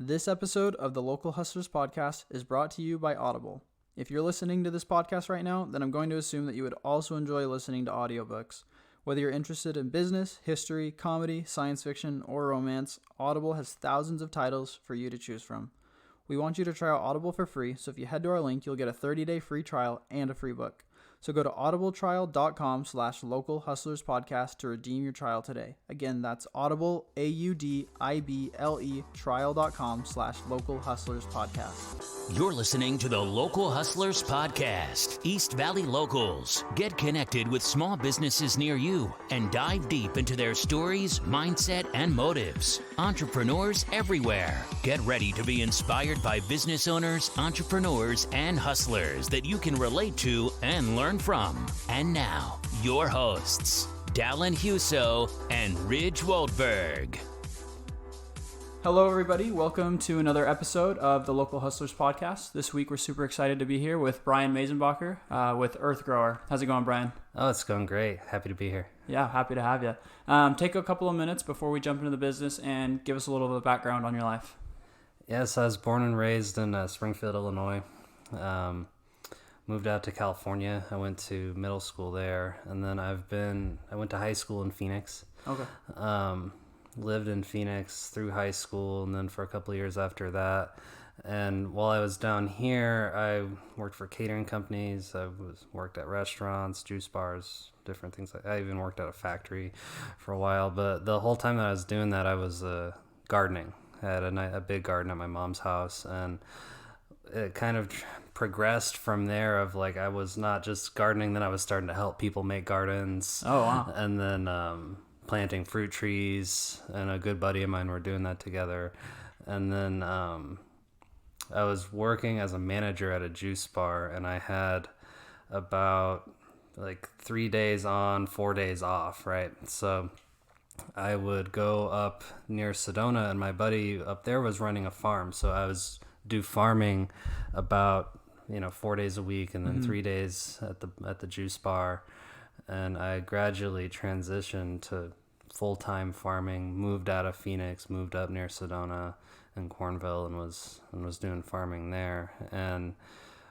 This episode of the Local Hustlers podcast is brought to you by Audible. If you're listening to this podcast right now, then I'm going to assume that you would also enjoy listening to audiobooks. Whether you're interested in business, history, comedy, science fiction, or romance, Audible has thousands of titles for you to choose from. We want you to try out Audible for free, so if you head to our link, you'll get a 30-day free trial and a free book. So go to audibletrial.com/localhustlerspodcast to redeem your trial today. Again, that's Audible, AUDIBLE, trial.com/localhustlerspodcast. You're listening to the Local Hustlers Podcast, East Valley Locals. Get connected with small businesses near you and dive deep into their stories, mindset, and motives. Entrepreneurs everywhere. Get ready to be inspired by business owners, entrepreneurs, and hustlers that you can relate to and learn from. And now, your hosts, Dallin Huso and Ridge Waldberg. Hello, everybody. Welcome to another episode of the Local Hustlers Podcast. This week, we're super excited to be here with Brian Maisenbacher with Earth Grower. How's it going, Brian? Oh, it's going great. Happy to be here. Yeah, happy to have you. Take a couple of minutes before we jump into the business and give us a little bit of background on your life. Yes, I was born and raised in Springfield, Illinois. Moved out to California. I went to middle school there, and then I went to high school in Phoenix. Okay. Lived in Phoenix through high school, and then for a couple of years after that. And while I was down here, I worked for catering companies. I worked at restaurants, juice bars, different things. I even worked at a factory for a while. But the whole time that I was doing that, I was gardening. I had a big garden at my mom's house, and it kind of progressed from there of like I was not just gardening, then I was starting to help people make gardens. Oh, wow. And then planting fruit trees, and a good buddy of mine were doing that together. And then I was working as a manager at a juice bar, and I had about like 3 days on, 4 days off, right? So I would go up near Sedona, and my buddy up there was running a farm, so I was do farming about 4 days a week, and then 3 days at the juice bar. And I gradually transitioned to full-time farming, moved out of Phoenix, moved up near Sedona and Cornville, and was doing farming there. And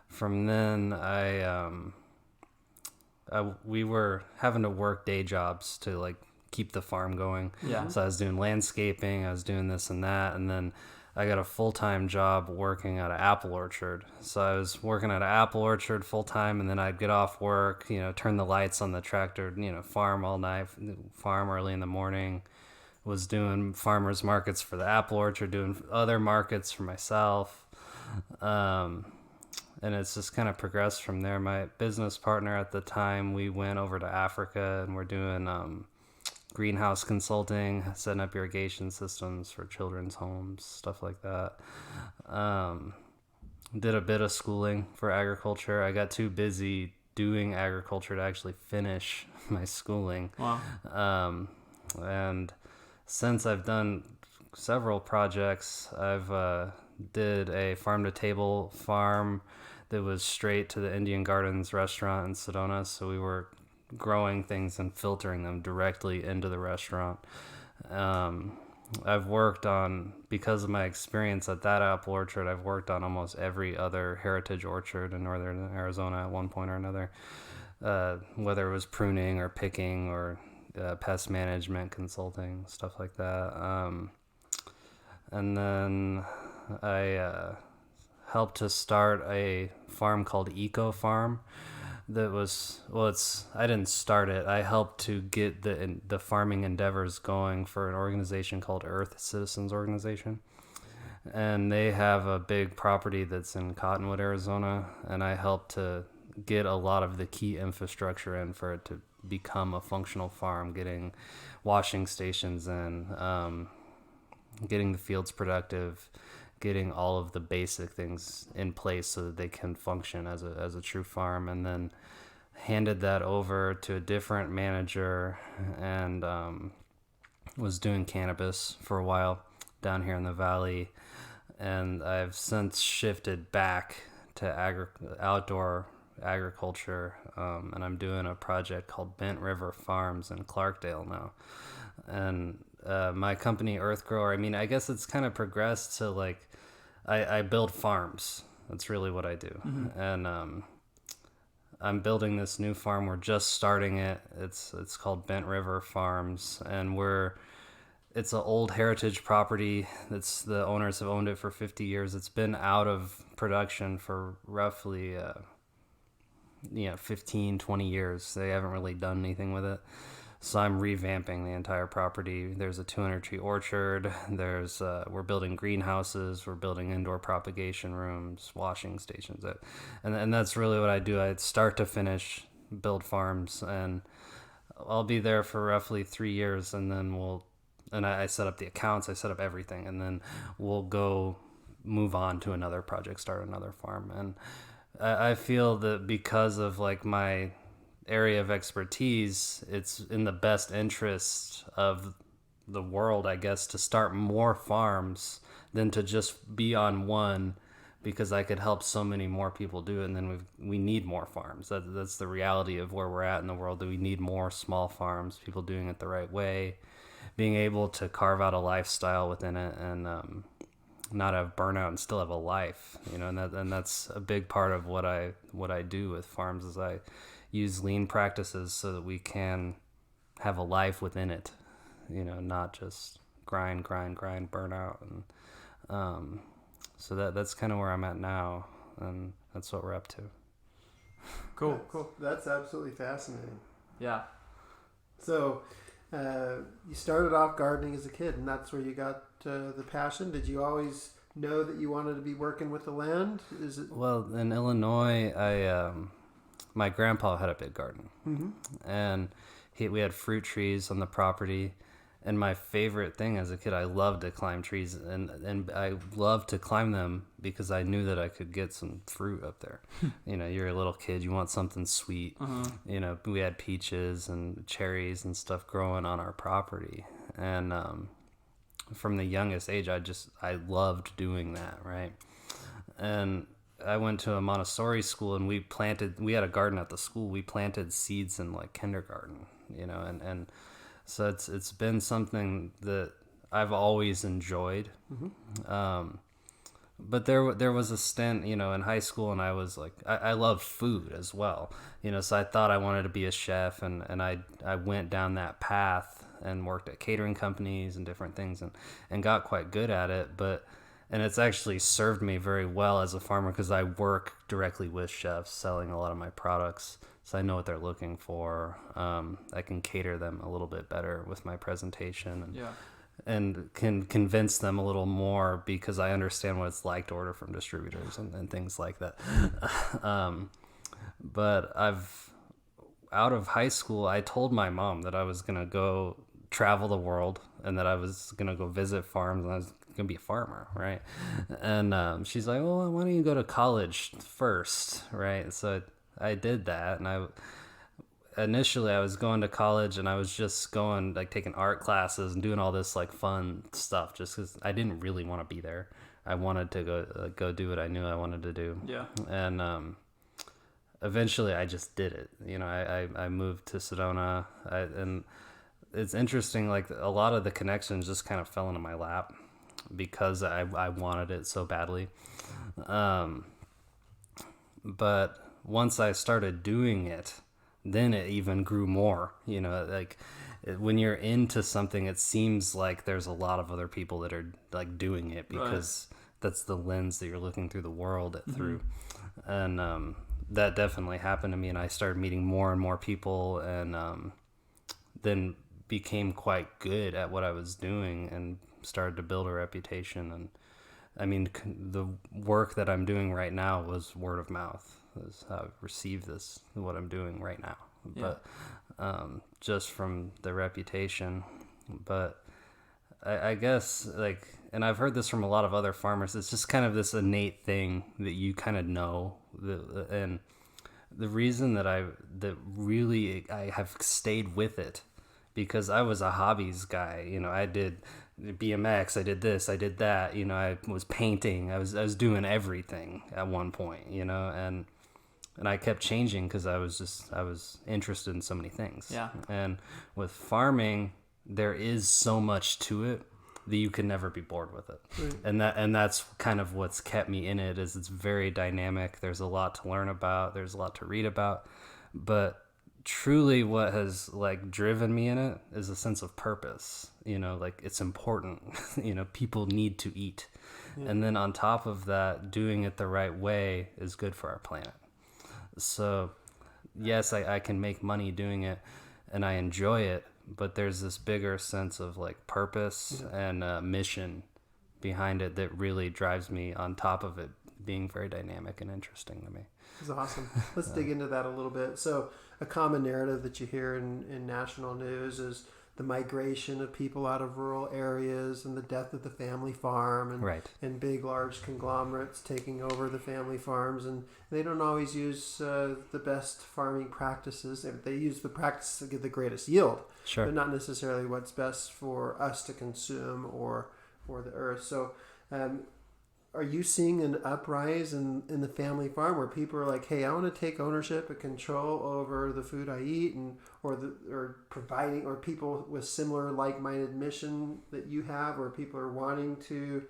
from then we were having to work day jobs to like keep the farm going. Yeah. So I was doing landscaping, I was doing this and that, and then I got a full-time job working at an apple orchard. So I was working at an apple orchard full-time, and then I'd get off work, turn the lights on the tractor, farm all night, farm early in the morning, was doing farmers markets for the apple orchard, doing other markets for myself. And it's just kind of progressed from there. My business partner at the time, we went over to Africa, and we're doing greenhouse consulting, setting up irrigation systems for children's homes, stuff like that. Did a bit of schooling for agriculture. I got too busy doing agriculture to actually finish my schooling. Wow. And since I've done several projects, I've did a farm-to-table farm that was straight to the Indian Gardens restaurant in Sedona, so we were growing things and filtering them directly into the restaurant. I've worked on, because of my experience at that apple orchard, I've worked on almost every other heritage orchard in northern Arizona at one point or another, whether it was pruning or picking or pest management consulting, stuff like that. And then I helped to start a farm called Eco Farm. That was, I didn't start it. I helped to get the farming endeavors going for an organization called Earth Citizens Organization. And they have a big property that's in Cottonwood, Arizona. And I helped to get a lot of the key infrastructure in for it to become a functional farm, getting washing stations in, getting the fields productive, getting all of the basic things in place so that they can function as a true farm. And then handed that over to a different manager, and was doing cannabis for a while down here in the valley. And I've since shifted back to outdoor agriculture, and I'm doing a project called Bent River Farms in Clarkdale now. And my company Earth Grower, I mean, I guess it's kind of progressed to like I build farms. That's really what I do. And I'm building this new farm. We're just starting it. It's called Bent River Farms, and it's an old heritage property. The owners have owned it for 50 years. It's been out of production for roughly 15, 20 years. They haven't really done anything with it. So I'm revamping the entire property. There's a 200 tree orchard. We're building greenhouses. We're building indoor propagation rooms, washing stations. And that's really what I do. I start to finish build farms, and I'll be there for roughly 3 years, and then I set up the accounts. I set up everything, and then we'll go move on to another project, start another farm. And I feel that because of like my area of expertise, it's in the best interest of the world, I guess, to start more farms than to just be on one, because I could help so many more people do it. And then we need more farms. That's the reality of where we're at in the world, that we need more small farms, people doing it the right way, being able to carve out a lifestyle within it, and not have burnout and still have a life, and that's a big part of what I do with farms, is I use lean practices so that we can have a life within it, not just grind, burnout. And so that's kind of where I'm at now, and that's what we're up to. Cool. That's absolutely fascinating. Yeah. So you started off gardening as a kid, and that's where you got the passion. Did you always know that you wanted to be working with the land? Well, in Illinois, my grandpa had a big garden, and we had fruit trees on the property. And my favorite thing as a kid, I loved to climb trees, and I loved to climb them because I knew that I could get some fruit up there. You're a little kid, you want something sweet. We had peaches and cherries and stuff growing on our property. And from the youngest age, I loved doing that, right? And I went to a Montessori school, and we had a garden at the school. We planted seeds in like kindergarten, and so it's been something that I've always enjoyed. But there was a stint, in high school, and I was like, I love food as well, so I thought I wanted to be a chef, and I went down that path and worked at catering companies and different things, and got quite good at it. And it's actually served me very well as a farmer, because I work directly with chefs selling a lot of my products. So I know what they're looking for. I can cater them a little bit better with my presentation, and can convince them a little more, because I understand what it's like to order from distributors and things like that. But out of high school, I told my mom that I was going to go travel the world, and that I was going to go visit farms, and I was going to be a farmer, right? And she's like, well, why don't you go to college first, right? So I did that, and initially I was going to college, and I was just going, like, taking art classes and doing all this like fun stuff, just because I didn't really want to be there. I wanted to go do what I knew I wanted to do. Yeah. And eventually I just did it. I moved to Sedona, and it's interesting, like a lot of the connections just kind of fell into my lap because I wanted it so badly. But once I started doing it, then it even grew more. Like when you're into something, it seems like there's a lot of other people that are like doing it, because that's the lens that you're looking through the world through. And that definitely happened to me, and I started meeting more and more people, and then became quite good at what I was doing, and started to build a reputation. And I mean, the work that I'm doing right now was word of mouth. Is how I've received what I'm doing right now. Yeah. But just from the reputation. But I guess, like, and I've heard this from a lot of other farmers, it's just kind of this innate thing that you kind of know. And the reason that I have stayed with it, because I was a hobbies guy. I did BMX, I did this, I did that. I was painting, I was doing everything at one point. And I kept changing because I was interested in so many things. Yeah. And with farming, there is so much to it that you can never be bored with it. Right. And that's kind of what's kept me in it, is it's very dynamic. There's a lot to learn about, there's a lot to read about, but truly what has like driven me in it is a sense of purpose. Like it's important. People need to eat. Yeah. And then on top of that, doing it the right way is good for our planet. So yes, I can make money doing it and I enjoy it, but there's this bigger sense of like purpose and mission behind it that really drives me, on top of it being very dynamic and interesting to me. It's awesome. Let's dig into that a little bit. So a common narrative that you hear in national news is the migration of people out of rural areas and the death of the family farm, and right. and big, large conglomerates taking over the family farms. And they don't always use the best farming practices. They use the practices that get the greatest yield, sure, but not necessarily what's best for us to consume or the earth. So are you seeing an uprise in the family farm where people are like, hey, I want to take ownership and control over the food I eat, or providing, or people with similar like-minded mission that you have, or people are wanting to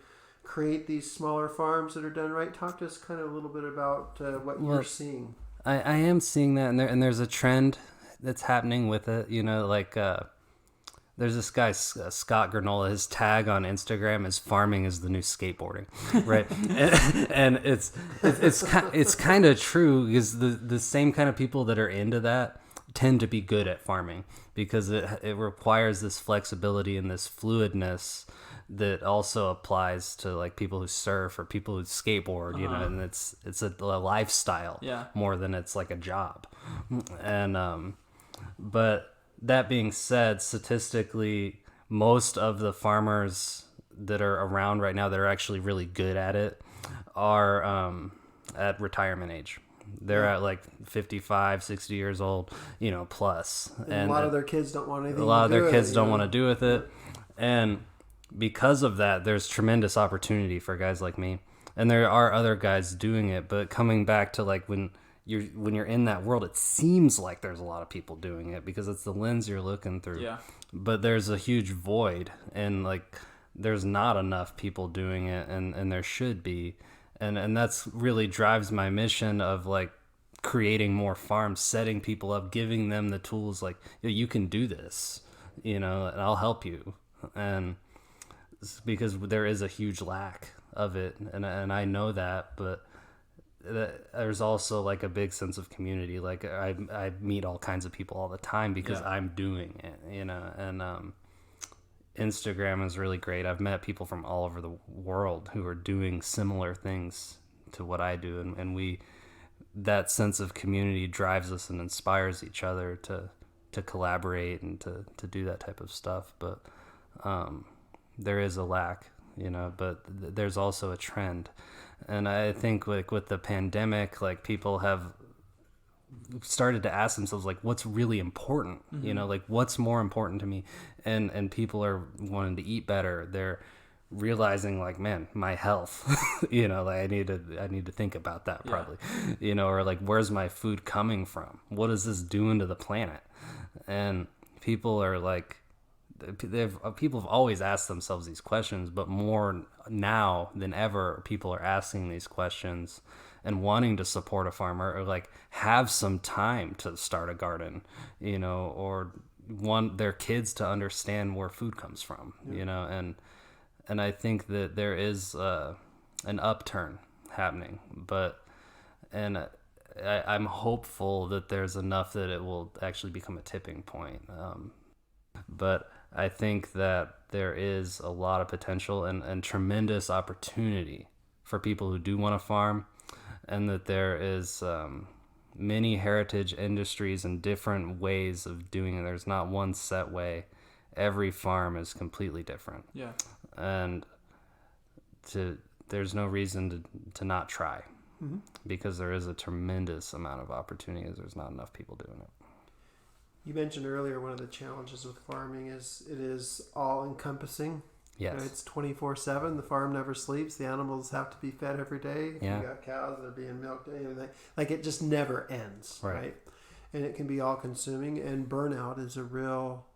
create these smaller farms that are done right? Talk to us kind of a little bit about what you're seeing. I am seeing that, and there's a trend that's happening with it. There's this guy, Scott Granola. His tag on Instagram is "Farming is the new skateboarding," right? and it's kind of true, because the same kind of people that are into that tend to be good at farming, because it requires this flexibility and this fluidness that also applies to like people who surf or people who skateboard, and it's a lifestyle more than it's like a job. And but that being said, statistically, most of the farmers that are around right now that are actually really good at it are at retirement age. They're at like 55, 60 years old, plus. And a lot of their kids don't want anything to do with it. A lot of their kids don't want to do with it. And because of that, there's tremendous opportunity for guys like me. And there are other guys doing it, but coming back to like when you're in that world, it seems like there's a lot of people doing it because it's the lens you're looking through. Yeah. But there's a huge void, and like there's not enough people doing it, and there should be. And that's really drives my mission of like creating more farms, setting people up, giving them the tools like, you can do this, and I'll help you. And because there is a huge lack of it, and I know that, but there's also like a big sense of community. Like I meet all kinds of people all the time because I'm doing it, and Instagram is really great. I've met people from all over the world who are doing similar things to what I do, and that sense of community drives us and inspires each other to collaborate and to do that type of stuff. But there is a lack, but there's also a trend. And I think like with the pandemic, like people have started to ask themselves like, what's really important? Mm-hmm. Like what's more important to me? And people are wanting to eat better. They're realizing like, man, my health, like I need to think about that probably, or like, where's my food coming from? What is this doing to the planet? And people are like, people have always asked themselves these questions, but more now than ever, people are asking these questions and wanting to support a farmer, or like have some time to start a garden, or want their kids to understand where food comes from, and I think that there is an upturn happening, I'm hopeful that there's enough that it will actually become a tipping point. But I think that there is a lot of potential and tremendous opportunity for people who do want to farm, and that there is many heritage industries and different ways of doing it. There's not one set way. Every farm is completely different. Yeah. And there's no reason to not try, mm-hmm. because there is a tremendous amount of opportunity. There's not enough people doing it. You mentioned earlier one of the challenges with farming is it is all-encompassing. Yes. It's 24/7. The farm never sleeps. The animals have to be fed every day. If you got cows that are being milked, like it just never ends, right? And it can be all-consuming, and burnout is a real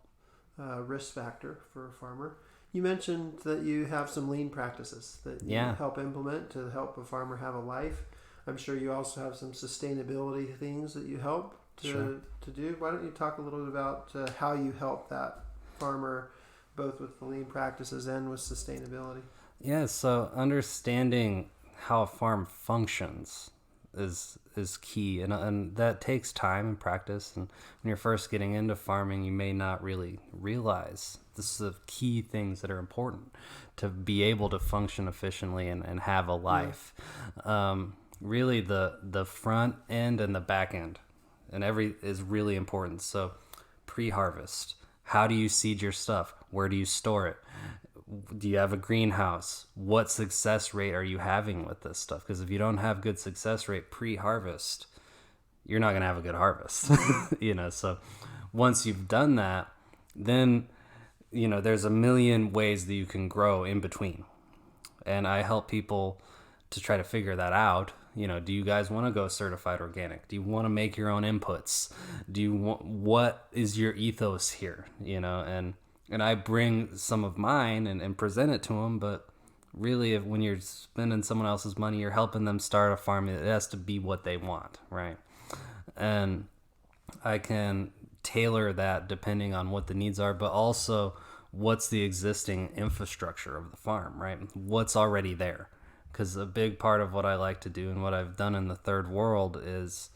risk factor for a farmer. You mentioned that you have some lean practices that you help implement to help a farmer have a life. I'm sure you also have some sustainability things that you help to do. Why don't you talk a little bit about how you help that farmer both with the lean practices and with sustainability? Yeah, so understanding how a farm functions is key, and that takes time and practice. And when you're first getting into farming, you may not really realize this is the key things that are important to be able to function efficiently and have a life. Really, the front end and the back end, and is really important. So, pre-harvest, how do you seed your stuff? Where do you store it? Do you have a greenhouse? What success rate are you having with this stuff? Because if you don't have good success rate pre-harvest, you're not going to have a good harvest. So once you've done that, then, there's a million ways that you can grow in between. And I help people to try to figure that out. Do you guys want to go certified organic? Do you want to make your own inputs? What is your ethos here? And I bring some of mine and present it to them, but really when you're spending someone else's money, you're helping them start a farm. It has to be what they want, right? And I can tailor that depending on what the needs are, but also what's the existing infrastructure of the farm, right? What's already there? Because a big part of what I like to do and what I've done in the third world is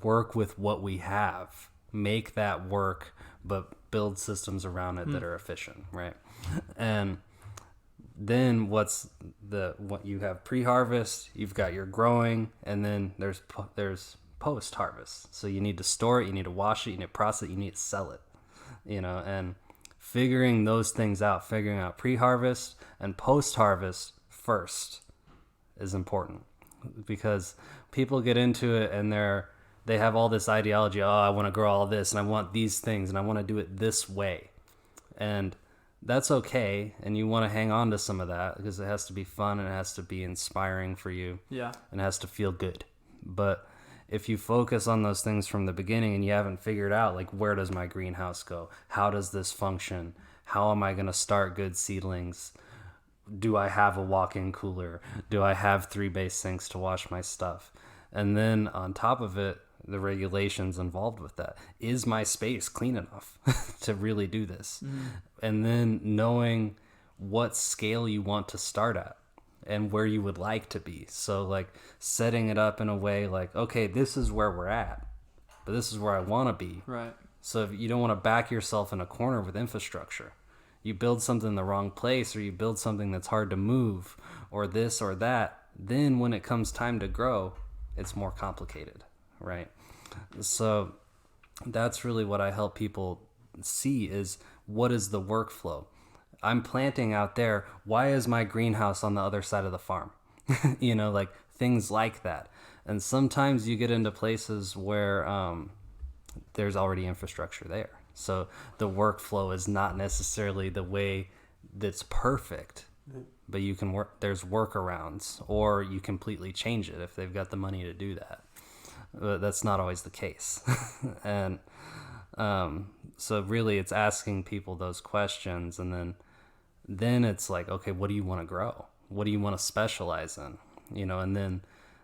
work with what we have, make that work, but build systems around it that are efficient, right? And then what you have pre-harvest, you've got your growing, and then there's post-harvest. So you need to store it, you need to wash it, you need to process it, you need to sell it, and figuring those things out, figuring out pre-harvest and post-harvest first is important, because people get into it and they have all this ideology. Oh, I want to grow all this and I want these things and I want to do it this way. And that's okay. And you want to hang on to some of that because it has to be fun and it has to be inspiring for you. Yeah. And it has to feel good. But if you focus on those things from the beginning and you haven't figured out, like, where does my greenhouse go? How does this function? How am I going to start good seedlings? Do I have a walk-in cooler? Do I have 3 base sinks to wash my stuff? And then on top of it, the regulations involved with that. Is my space clean enough to really do this? And then knowing what scale you want to start at and where you would like to be. So like setting it up in a way like, okay, this is where we're at, but this is where I want to be. Right. So if you don't want to back yourself in a corner with infrastructure, you build something in the wrong place, or you build something that's hard to move, or this or that, then when it comes time to grow, it's more complicated. Right. So that's really what I help people see is, what is the workflow? I'm planting out there. Why is my greenhouse on the other side of the farm? Like things like that. And sometimes you get into places where there's already infrastructure there. So the workflow is not necessarily the way that's perfect, but you can there's workarounds, or you completely change it if they've got the money to do that. But that's not always the case. And so really it's asking people those questions, and then it's like, okay, what do you want to grow? What do you want to specialize in? And then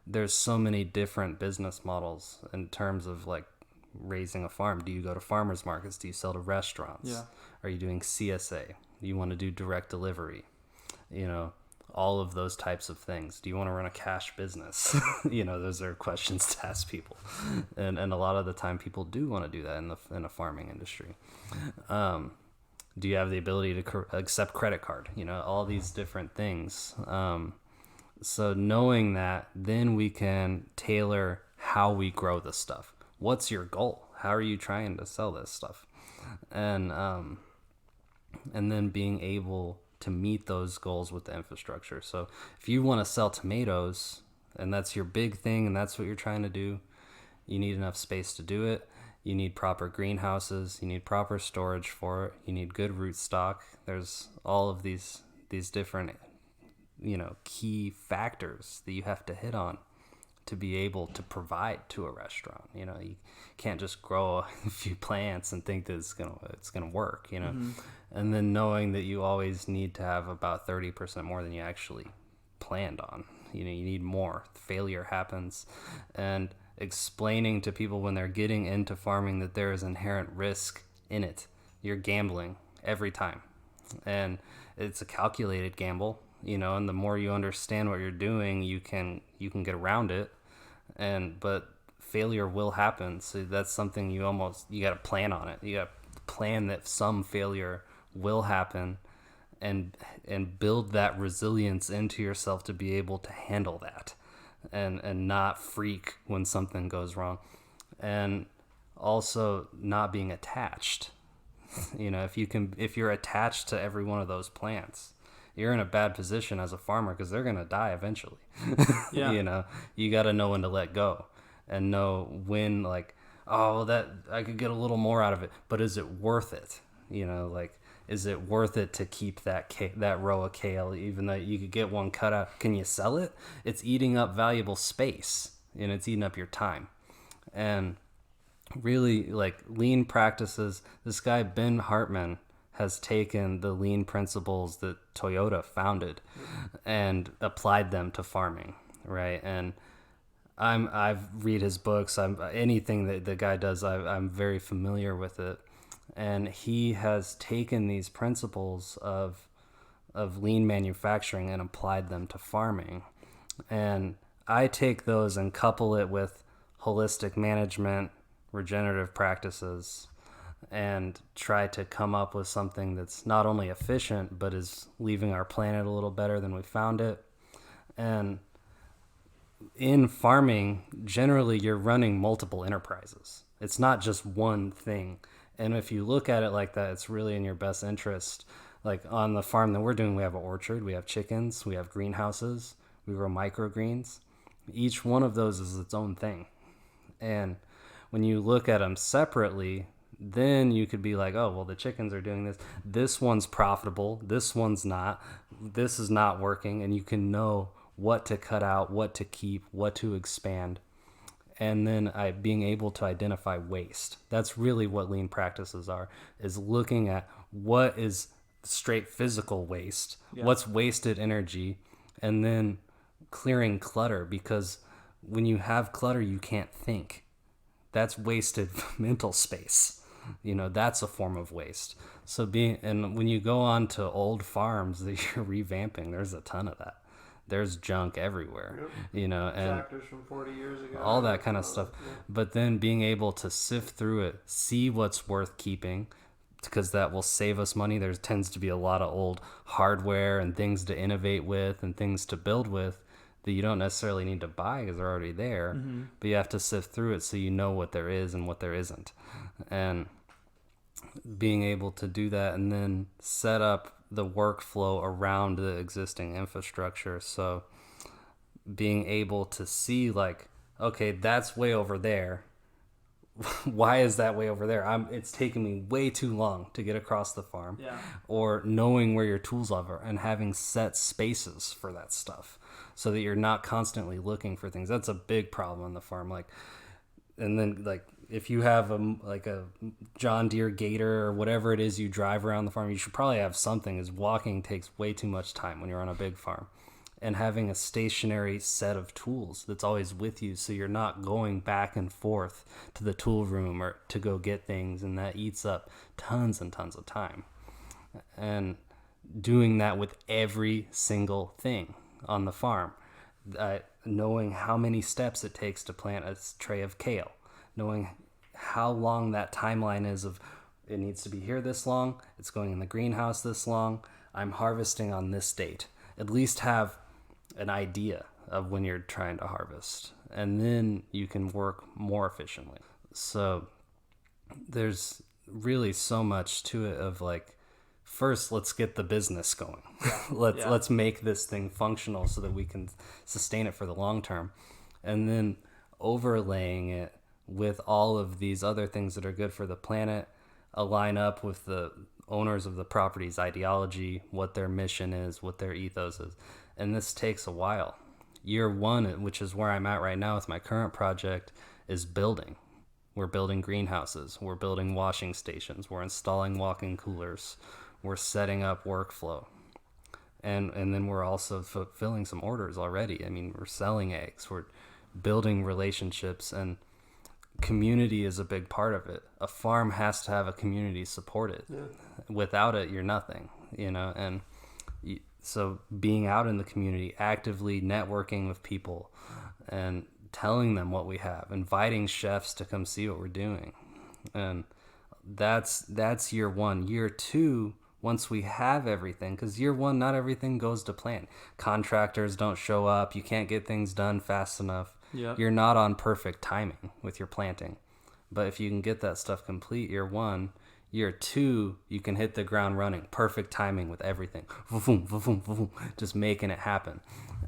there's so many different business models in terms of like raising a farm. Do you go to farmers markets? Do you sell to restaurants? Yeah. Are you doing CSA? Do you want to do direct delivery? All of those types of things. Do you want to run a cash business? Those are questions to ask people. And a lot of the time people do want to do that in the farming industry. Do you have the ability to accept credit card? All these different things. So knowing that, then we can tailor how we grow the stuff. What's your goal? How are you trying to sell this stuff? And then being able to meet those goals with the infrastructure. So if you want to sell tomatoes and that's your big thing and that's what you're trying to do, you need enough space to do it. You need proper greenhouses. You need proper storage for it. You need good root stock. There's all of these different, key factors that you have to hit on to be able to provide to a restaurant. You know, you can't just grow a few plants and think that it's gonna work, you know. And then knowing that you always need to have about 30% more than you actually planned on. You know, you need more. Failure happens. And explaining to people when they're getting into farming that there is inherent risk in it. You're gambling every time. And it's a calculated gamble, you know, and the more you understand what you're doing, you can get around it. But failure will happen. So that's something you got to plan on it. You got to plan that some failure will happen and build that resilience into yourself to be able to handle that and not freak when something goes wrong. And also not being attached. You know, if you're attached to every one of those plants, you're in a bad position as a farmer because they're going to die eventually. Yeah. You know, you got to know when to let go and know when, like, oh, that I could get a little more out of it, but is it worth it? You know, like, is it worth it to keep that row of kale, even though you could get one cut out? Can you sell it? It's eating up valuable space, and it's eating up your time. And really, like, lean practices, this guy, Ben Hartman, has taken the lean principles that Toyota founded and applied them to farming, right? And I've read his books. Anything that the guy does, I'm very familiar with it. And he has taken these principles of lean manufacturing and applied them to farming. And I take those and couple it with holistic management, regenerative practices, and try to come up with something that's not only efficient, but is leaving our planet a little better than we found it. And in farming, generally, you're running multiple enterprises. It's not just one thing. And if you look at it like that, it's really in your best interest. Like on the farm that we're doing, we have an orchard, we have chickens, we have greenhouses, we grow microgreens. Each one of those is its own thing. And when you look at them separately, then you could be like, oh, well, the chickens are doing this. This one's profitable. This one's not. This is not working. And you can know what to cut out, what to keep, what to expand. And then being able to identify waste. That's really what lean practices are, is looking at what is straight physical waste, what's wasted energy, and then clearing clutter, because when you have clutter, you can't think. That's wasted mental space. You know, that's a form of waste. So and when you go on to old farms that you're revamping, there's a ton of that. There's junk everywhere, you know, and tractors from 40 years ago, all that kind of stuff. Yeah. But then being able to sift through it, see what's worth keeping, because that will save us money. There tends to be a lot of old hardware and things to innovate with and things to build with that you don't necessarily need to buy because they're already there. Mm-hmm. But you have to sift through it so you know what there is and what there isn't. And being able to do that and then set up the workflow around the existing infrastructure. So being able to see, like, okay, that's way over there. Why is that way over there? It's taking me way too long to get across the farm. Yeah. Or knowing where your tools are and having set spaces for that stuff so that you're not constantly looking for things. That's a big problem on the farm. Like, and then, like, if you have a John Deere Gator or whatever it is you drive around the farm, you should probably have something, as walking takes way too much time when you're on a big farm. And having a stationary set of tools that's always with you, so you're not going back and forth to the tool room or to go get things, and that eats up tons and tons of time. And doing that with every single thing on the farm, knowing how many steps it takes to plant a tray of kale, knowing how long that timeline is of it needs to be here this long, it's going in the greenhouse this long, I'm harvesting on this date. At least have an idea of when you're trying to harvest, and then you can work more efficiently. So there's really so much to it of, like, first, let's get the business going. Let's make this thing functional so that we can sustain it for the long term. And then overlaying it with all of these other things that are good for the planet, align up with the owners of the property's ideology, what their mission is, what their ethos is. And this takes a while. year one, which is where I'm at right now with my current project, is building. We're building greenhouses. We're building washing stations. We're installing walk-in coolers. We're setting up workflow. And then we're also fulfilling some orders already. I mean, we're selling eggs. We're building relationships, and community is a big part of it. A farm has to have a community support it. Yeah. Without it, you're nothing, and so being out in the community, actively networking with people and telling them what we have, inviting chefs to come see what we're doing. And that's year one. Year two, once we have everything, because year one, not everything goes to plan. Contractors don't show up. You can't get things done fast enough. Yep. You're not on perfect timing with your planting. But if you can get that stuff complete year one, year two, you can hit the ground running. Perfect timing with everything. Just making it happen.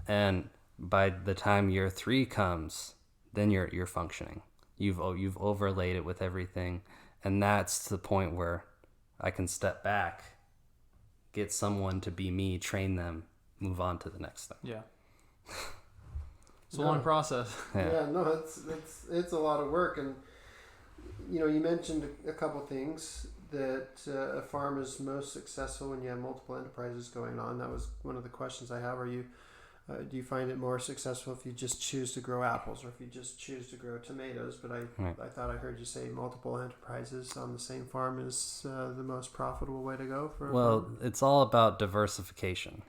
And by the time year three comes, then you're functioning. You've overlaid it with everything. And that's the point where I can step back, get someone to be me, train them, move on to the next thing. Yeah. It's a long process. Yeah, no, it's a lot of work. And, you mentioned a couple things that a farm is most successful when you have multiple enterprises going on. That was one of the questions I have. Do you find it more successful if you just choose to grow apples or if you just choose to grow tomatoes? But I thought I heard you say multiple enterprises on the same farm is the most profitable way to go for a farm. It's all about diversification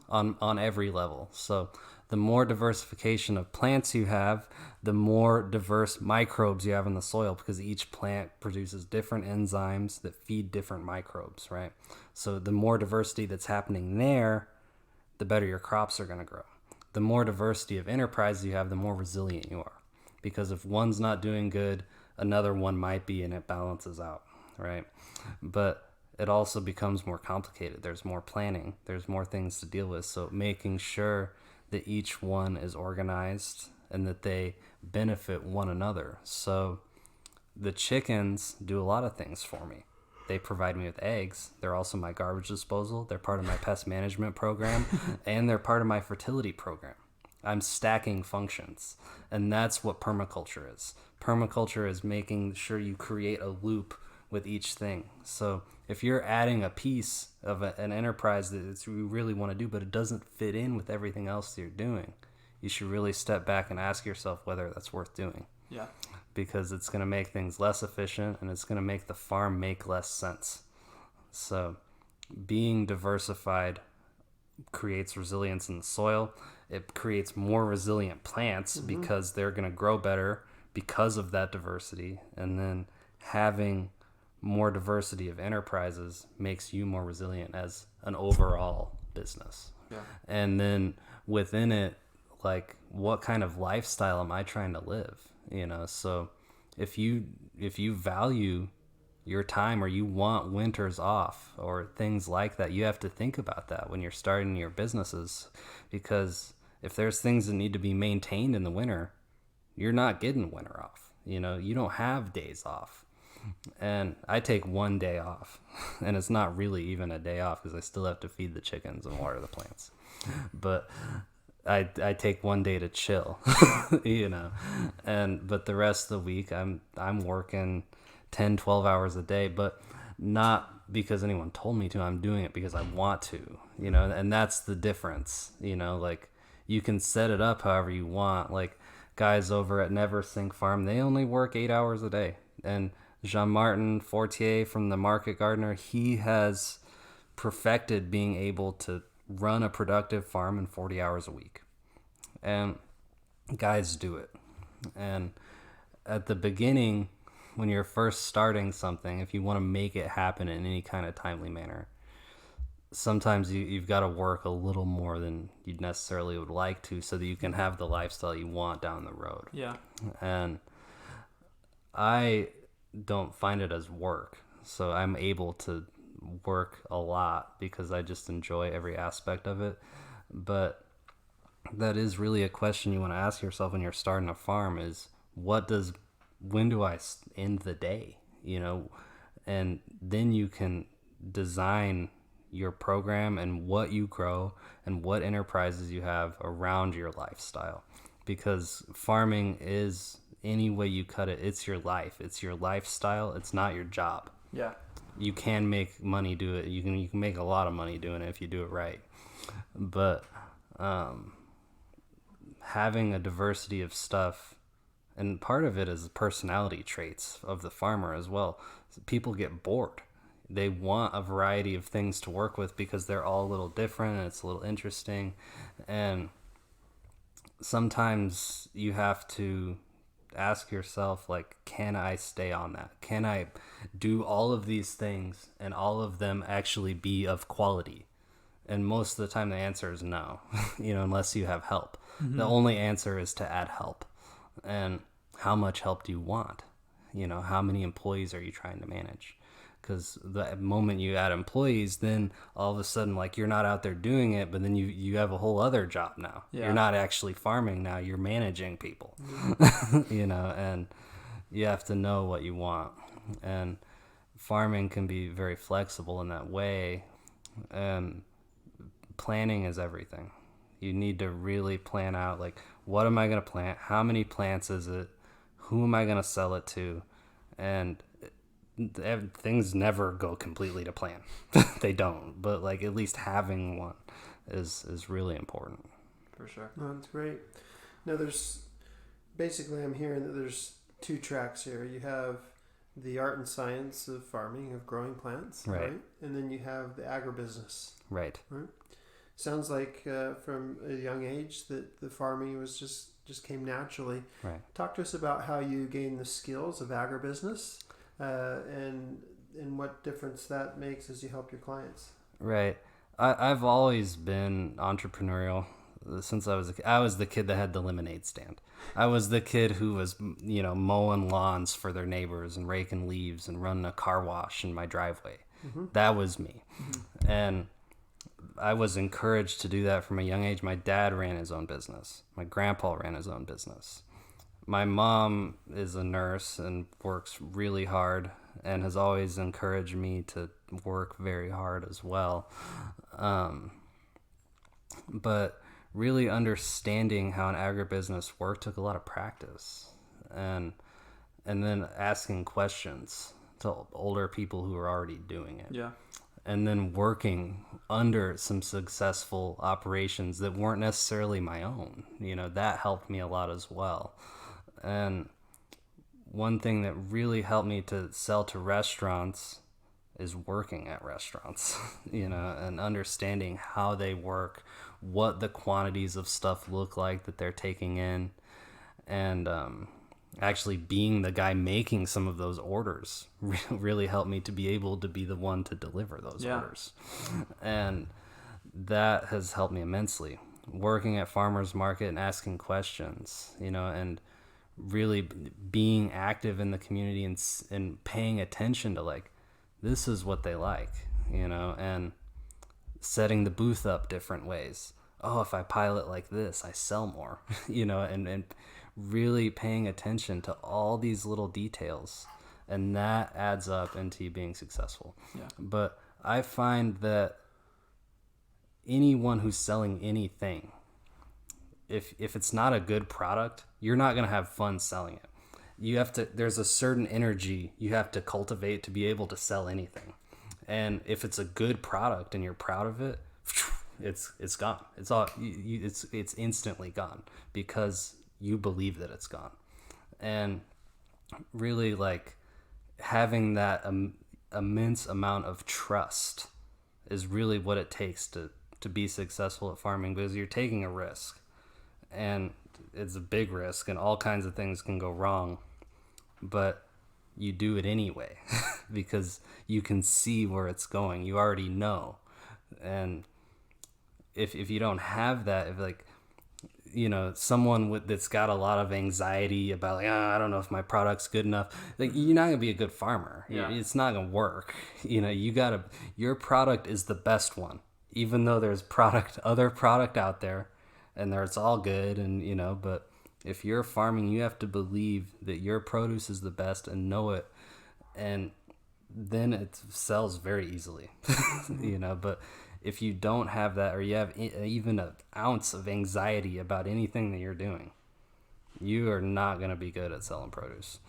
on every level. So the more diversification of plants you have, the more diverse microbes you have in the soil, because each plant produces different enzymes that feed different microbes, right? So the more diversity that's happening there, the better your crops are going to grow. The more diversity of enterprises you have, the more resilient you are. Because if one's not doing good, another one might be, and it balances out, right? But it also becomes more complicated. There's more planning. There's more things to deal with. So making sure that each one is organized and that they benefit one another. So the chickens do a lot of things for me. They provide me with eggs. They're also my garbage disposal. They're part of my pest management program, and they're part of my fertility program. I'm stacking functions, and that's what permaculture is. Permaculture is making sure you create a loop with each thing. So if you're adding a piece of an enterprise that you really want to do, but it doesn't fit in with everything else that you're doing, you should really step back and ask yourself whether that's worth doing. Yeah. Because it's going to make things less efficient, and it's going to make the farm make less sense. So being diversified creates resilience in the soil. It creates more resilient plants because they're going to grow better because of that diversity. And then having more diversity of enterprises makes you more resilient as an overall business. Yeah. And then within it, like, what kind of lifestyle am I trying to live? So if you value your time, or you want winters off or things like that, you have to think about that when you're starting your businesses, because if there's things that need to be maintained in the winter, you're not getting winter off. You don't have days off. And I take one day off, and it's not really even a day off because I still have to feed the chickens and water the plants. But I take one day to chill, but the rest of the week I'm working 10, 12 hours a day, but not because anyone told me to. I'm doing it because I want to, and that's the difference. Like, you can set it up however you want. Like, guys over at Never Sink Farm, they only work 8 hours a day. And Jean-Martin Fortier from the Market Gardener, he has perfected being able to run a productive farm in 40 hours a week. And guys do it. And at the beginning, when you're first starting something, if you want to make it happen in any kind of timely manner, sometimes you've got to work a little more than you'd necessarily would like to, so that you can have the lifestyle you want down the road. Yeah. And I don't find it as work. So I'm able to work a lot because I just enjoy every aspect of it. But that is really a question you want to ask yourself when you're starting a farm, is when do I end the day? And then you can design your program and what you grow and what enterprises you have around your lifestyle. Because farming is, any way you cut it, it's your life. It's your lifestyle. It's not your job. Yeah. You can make money do it. You can make a lot of money doing it if you do it right. But having a diversity of stuff, and part of it is the personality traits of the farmer as well. People get bored. They want a variety of things to work with because they're all a little different and it's a little interesting. And sometimes you have to ask yourself, like, can I stay on that? Can I do all of these things and all of them actually be of quality? And most of the time the answer is no, unless you have help. Mm-hmm. The only answer is to add help. And how much help do you want? How many employees are you trying to manage? Because the moment you add employees, then all of a sudden, like, you're not out there doing it, but then you have a whole other job now. Yeah. You're not actually farming now, you're managing people. Mm-hmm. And you have to know what you want. And farming can be very flexible in that way. And planning is everything. You need to really plan out, like, what am I going to plant? How many plants is it? Who am I going to sell it to? And things never go completely to plan. They don't. But, like, at least having one is really important. For sure. No, that's great. Now, I'm hearing that there's two tracks here. You have the art and science of farming, of growing plants, right? And then you have the agribusiness. Right. Sounds like from a young age that the farming was just came naturally. Right. Talk to us about how you gain the skills of agribusiness and what difference that makes as you help your clients. Right. I've always been entrepreneurial since I was a kid. I was the kid that had the lemonade stand. I was the kid who was, mowing lawns for their neighbors and raking leaves and running a car wash in my driveway. Mm-hmm. That was me. Mm-hmm. And I was encouraged to do that from a young age. My dad ran his own business. My grandpa ran his own business. My mom is a nurse and works really hard and has always encouraged me to work very hard as well. But really understanding how an agribusiness worked took a lot of practice, and then asking questions to older people who are already doing it. Yeah. And then working under some successful operations that weren't necessarily my own. That helped me a lot as well. And one thing that really helped me to sell to restaurants is working at restaurants, and understanding how they work, what the quantities of stuff look like that they're taking in, and actually being the guy making some of those orders really helped me to be able to be the one to deliver those orders. And that has helped me immensely. Working at farmers market and asking questions, and really being active in the community and paying attention to, like, this is what they like, and setting the booth up different ways. Oh, if I pilot like this, I sell more, and really paying attention to all these little details, and that adds up into you being successful. Yeah. But I find that anyone who's selling anything, if it's not a good product, you're not going to have fun selling it. There's a certain energy you have to cultivate to be able to sell anything. And if it's a good product and you're proud of it, it's gone. It's instantly gone because you believe that it's gone. And really, like, having that immense amount of trust is really what it takes to be successful at farming, because you're taking a risk, and it's a big risk and all kinds of things can go wrong, but you do it anyway because you can see where it's going. You already know. And if you don't have that, if, like, someone that's got a lot of anxiety about, like, I don't know if my product's good enough, like, you're not gonna be a good farmer. Yeah. It's not gonna work. Your product is the best one, even though there's other product out there, and it's all good, and but if you're farming, you have to believe that your produce is the best and know it, and then it sells very easily, you know. But if you don't have that, or you have even an ounce of anxiety about anything that you're doing, you are not going to be good at selling produce.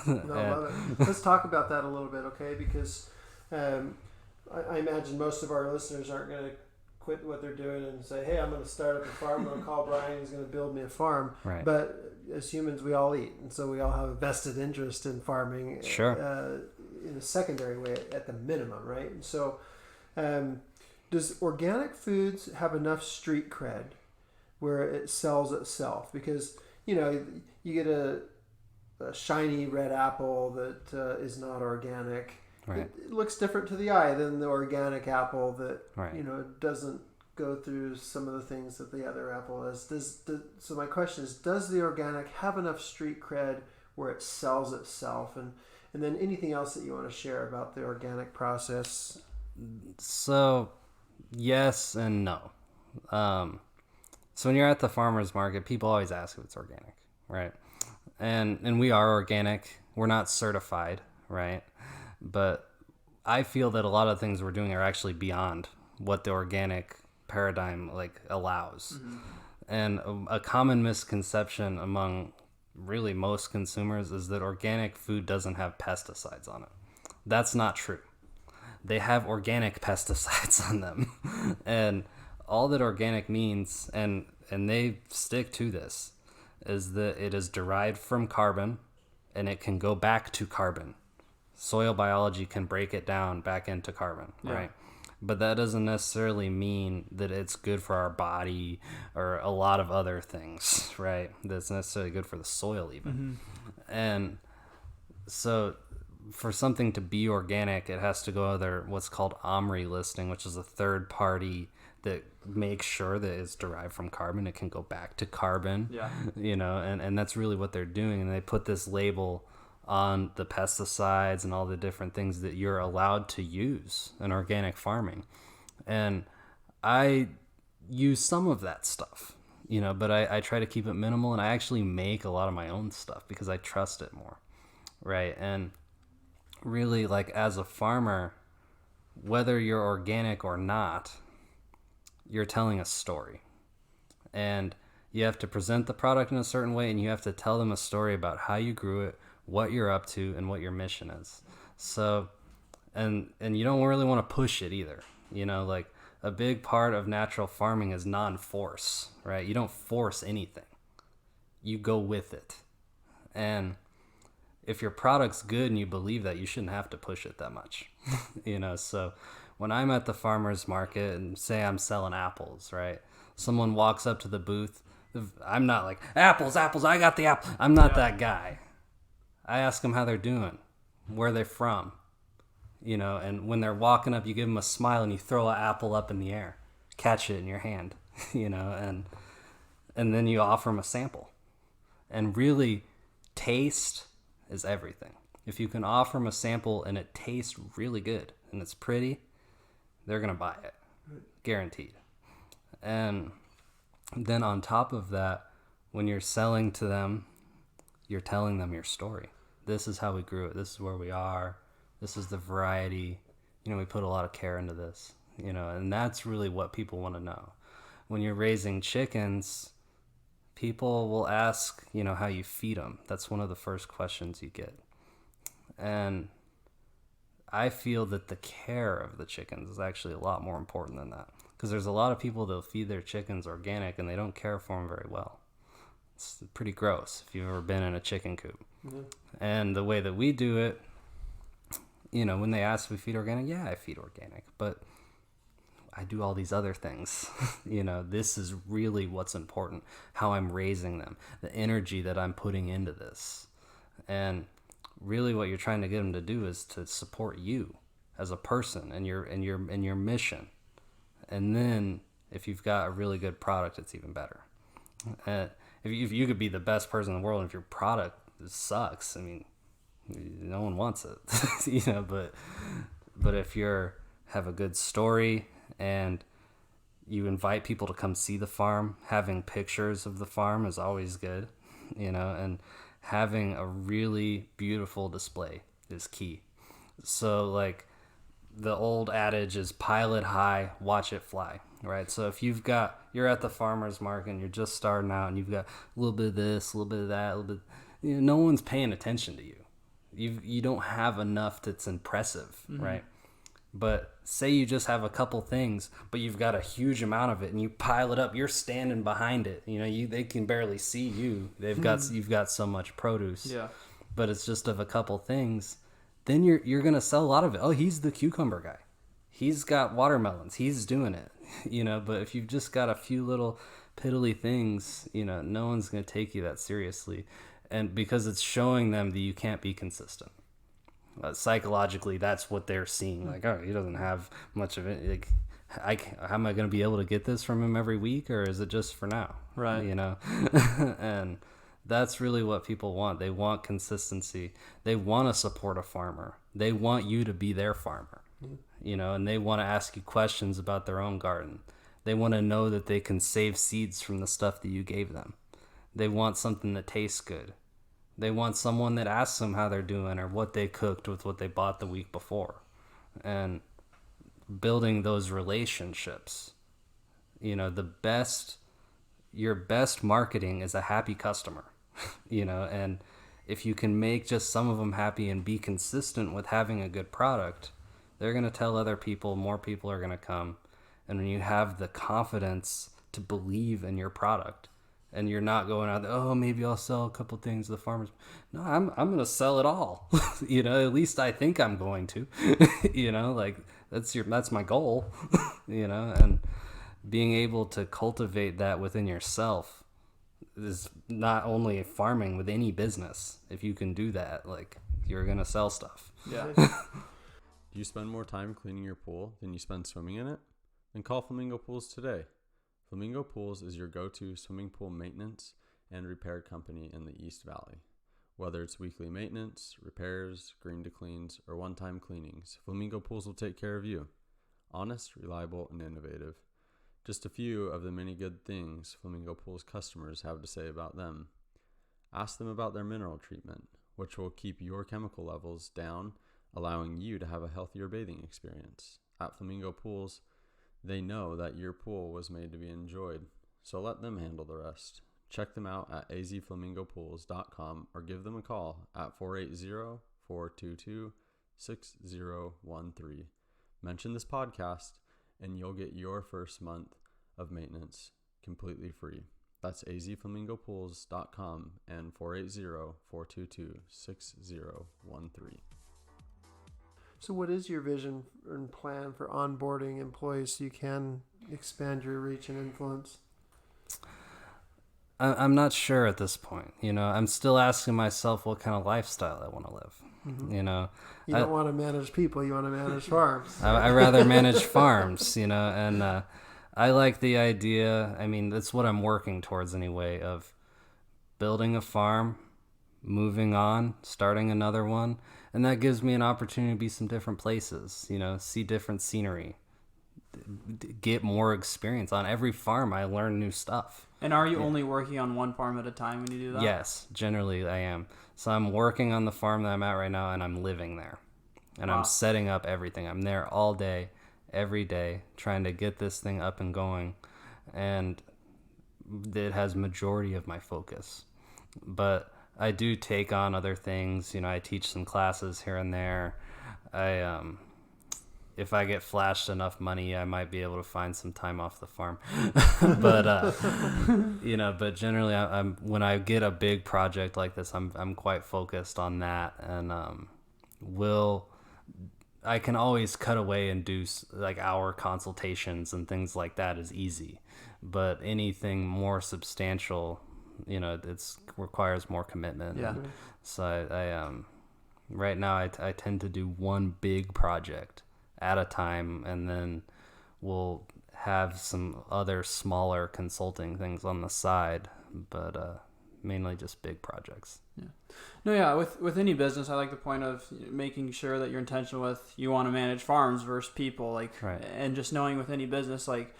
No, I love it. Let's talk about that a little bit, okay? Because I imagine most of our listeners aren't going to quit what they're doing and say, hey, I'm going to start up a farm. I'm going to call Brian. He's going to build me a farm. Right. But as humans, we all eat. And so we all have a vested interest in farming. Sure. In a secondary way at the minimum, right? And so does organic foods have enough street cred where it sells itself? Because, you know, you get a shiny red apple that is not organic. Right. It looks different to the eye than the organic apple that, Right. you know, doesn't go through some of the things that the other apple has. So my question is, does the organic have enough street cred where it sells itself? And then anything else that you want to share about the organic process? So, yes and no. So when you're at the farmer's market, people always ask if it's organic, right? And we are organic. We're not certified, right? But I feel that a lot of things we're doing are actually beyond what the organic paradigm like allows. Mm-hmm. And a common misconception among really most consumers is that organic food doesn't have pesticides on it. That's not true. They have organic pesticides on them. And all that organic means, and they stick to this, is that it is derived from carbon and it can go back to carbon. Soil biology can break it down back into carbon, right? But that doesn't necessarily mean that it's good for our body or a lot of other things, right? That's necessarily good for the soil even. Mm-hmm. And so for something to be organic, it has to go under what's called OMRI listing, which is a third party that makes sure that it's derived from carbon. It can go back to carbon, you know, and that's really what they're doing. And they put this label on the pesticides and all the different things that you're allowed to use in organic farming. And I use some of that stuff, you know, but I try to keep it minimal, and I actually make a lot of my own stuff because I trust it more, right? And really, like, as a farmer, whether you're organic or not, you're telling a story. And you have to present the product in a certain way, and you have to tell them a story about how you grew it, what you're up to, and what your mission is. So, and you don't really want to push it either. You know, like, a big part of natural farming is non-force, right? You don't force anything. You go with it. And if your product's good and you believe that, you shouldn't have to push it that much. You know, so when I'm at the farmer's market and say I'm selling apples, right? Someone walks up to the booth. I'm not like, apples, I got the apple. I'm not that guy. I ask them how they're doing, where they're from, you know, and when they're walking up, you give them a smile and you throw an apple up in the air, catch it in your hand, you know, and then you offer them a sample. And really, taste is everything. If you can offer them a sample and it tastes really good and it's pretty, they're going to buy it, guaranteed. And then on top of that, when you're selling to them, you're telling them your story. This is how we grew it. This is where we are. This is the variety. You know, we put a lot of care into this, you know, and that's really what people want to know. When you're raising chickens, people will ask, you know, how you feed them. That's one of the first questions you get. And I feel that the care of the chickens is actually a lot more important than that. Because there's a lot of people that feed their chickens organic and they don't care for them very well. It's pretty gross if you've ever been in a chicken coop. Mm-hmm. And the way that we do it, you know, when they ask if we feed organic, yeah, I feed organic, but I do all these other things. You know, this is really what's important, how I'm raising them, the energy that I'm putting into this. And really what you're trying to get them to do is to support you as a person and your mission. And then if you've got a really good product, it's even better. If you could be the best person in the world and if your product sucks, I mean, no one wants it, you know, but if have a good story and you invite people to come see the farm, having pictures of the farm is always good, you know, and having a really beautiful display is key. So like the old adage is pile it high, watch it fly, right? So if you're at the farmer's market and you're just starting out and you've got a little bit of this, a little bit of that, a little bit, no one's paying attention to you. You don't have enough that's impressive, right? But say you just have a couple things, but you've got a huge amount of it and you pile it up, you're standing behind it. They can barely see you. You've got so much produce. Yeah. But it's just of a couple things. Then you're going to sell a lot of it. Oh, he's the cucumber guy. He's got watermelons. He's doing it. But if you've just got a few little piddly things, no one's going to take you that seriously. And because it's showing them that you can't be consistent. Psychologically, that's what they're seeing. Like, oh, he doesn't have much of it. Like, how am I going to be able to get this from him every week, or is it just for now? Right. And that's really what people want. They want consistency. They want to support a farmer. They want you to be their farmer, and they want to ask you questions about their own garden. They want to know that they can save seeds from the stuff that you gave them. They want something that tastes good. They want someone that asks them how they're doing or what they cooked with what they bought the week before. And building those relationships, your best marketing is a happy customer, and if you can make just some of them happy and be consistent with having a good product, they're going to tell other people, more people are going to come. And when you have the confidence to believe in your product, and you're not going out there, oh, maybe I'll sell a couple things to the farmers. No, I'm going to sell it all. At least I think I'm going to, like that's my goal, and being able to cultivate that within yourself is not only farming, with any business. If you can do that, like, you're going to sell stuff. Yeah. Do you spend more time cleaning your pool than you spend swimming in it? Then call Flamingo Pools today. Flamingo Pools is your go-to swimming pool maintenance and repair company in the East Valley. Whether it's weekly maintenance, repairs, green to cleans, or one-time cleanings, Flamingo Pools will take care of you. Honest, reliable, and innovative. Just a few of the many good things Flamingo Pools customers have to say about them. Ask them about their mineral treatment, which will keep your chemical levels down, allowing you to have a healthier bathing experience. At Flamingo Pools, they know that your pool was made to be enjoyed, so let them handle the rest. Check them out at azflamingopools.com or give them a call at 480-422-6013. Mention this podcast and you'll get your first month of maintenance completely free. That's azflamingopools.com and 480-422-6013. So what is your vision and plan for onboarding employees so you can expand your reach and influence? I'm not sure at this point. I'm still asking myself what kind of lifestyle I want to live. Mm-hmm. You don't want to manage people, you want to manage farms. I rather manage farms, and I like the idea. I mean, that's what I'm working towards anyway, of building a farm, moving on, starting another one. And that gives me an opportunity to be some different places, see different scenery, get more experience. On every farm, I learn new stuff. And are you only working on one farm at a time when you do that? Yes, generally I am. So I'm working on the farm that I'm at right now, and I'm living there. And Wow. I'm setting up everything. I'm there all day, every day, trying to get this thing up and going. And it has majority of my focus. But I do take on other things. I teach some classes here and there. If I get flashed enough money, I might be able to find some time off the farm. But but generally, I'm when I get a big project like this, I'm quite focused on that, and I can always cut away and do like hour consultations and things like that is easy, but anything more substantial, it's requires more commitment. Yeah. So I right now I tend to do one big project at a time, and then we'll have some other smaller consulting things on the side, but mainly just big projects. Yeah. No, yeah. With any business, I like the point of making sure that you're intentional with you want to manage farms versus people, like, Right. And just knowing with any business, like,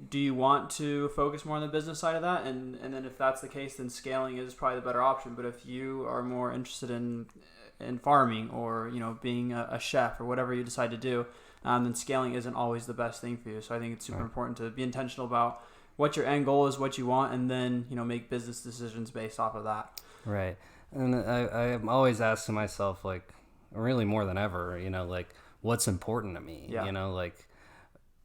do you want to focus more on the business side of that? And then if that's the case, then scaling is probably the better option. But if you are more interested in in farming or, being a chef or whatever you decide to do, then scaling isn't always the best thing for you. So I think it's super important to be intentional about what your end goal is, what you want, and then, make business decisions based off of that. Right. And I'm always asking myself, like, really more than ever, like, what's important to me? Yeah. Like,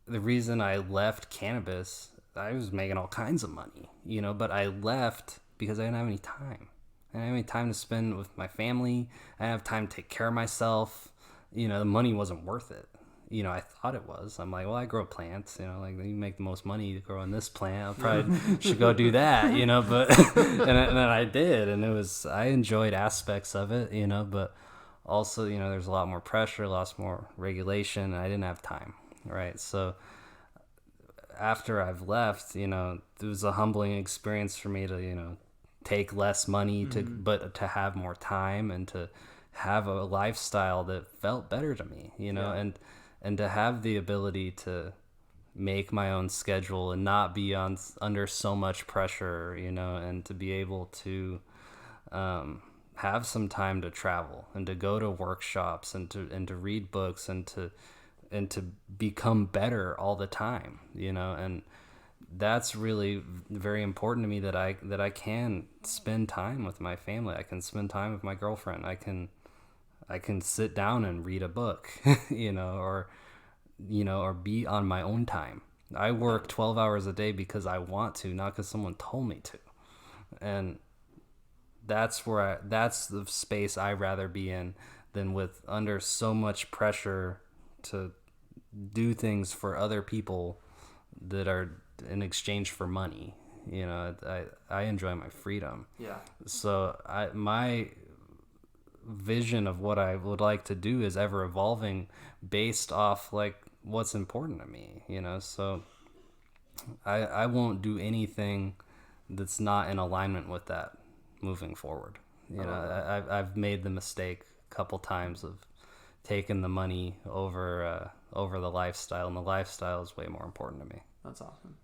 the reason I left cannabis, I was making all kinds of money, but I left because I didn't have any time. I didn't have any time to spend with my family. I didn't have time to take care of myself. The money wasn't worth it. I thought it was. I'm like, well, I grow plants, like you make the most money growing this plant. I probably should go do that, but, and then I did. And I enjoyed aspects of it, but also, there's a lot more pressure, a lot more regulation, and I didn't have time. Right. So after I've left, it was a humbling experience for me to, take less money but to have more time and to have a lifestyle that felt better to me, and to have the ability to make my own schedule and not be under so much pressure, and to be able to have some time to travel and to go to workshops and to read books and to become better all the time, and that's really very important to me, that I can spend time with my family. I can spend time with my girlfriend. I can sit down and read a book, or be on my own time. I work 12 hours a day because I want to, not because someone told me to. And that's the space I'd rather be in than with under so much pressure to do things for other people that are in exchange for money. I enjoy my freedom. Yeah. So my vision of what I would like to do is ever evolving based off like what's important to me, so I won't do anything that's not in alignment with that moving forward. I've made the mistake a couple times of taking the money over the lifestyle, and the lifestyle is way more important to me. That's awesome.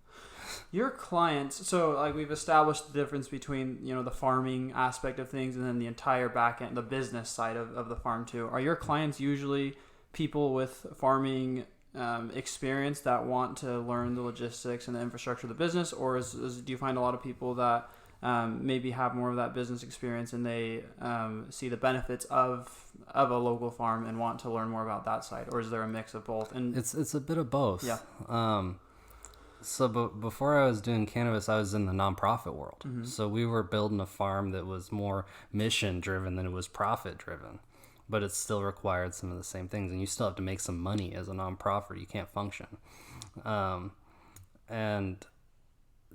Your clients, so like we've established the difference between, the farming aspect of things and then the entire back end, the business side of the farm too. Are your clients usually people with farming experience that want to learn the logistics and the infrastructure of the business, or do you find a lot of people that maybe have more of that business experience and they see the benefits of a local farm and want to learn more about that side, or is there a mix of both? And it's a bit of both. Yeah. So before I was doing cannabis, I was in the nonprofit world. Mm-hmm. So we were building a farm that was more mission driven than it was profit driven, but it still required some of the same things, and you still have to make some money as a nonprofit. You can't function. And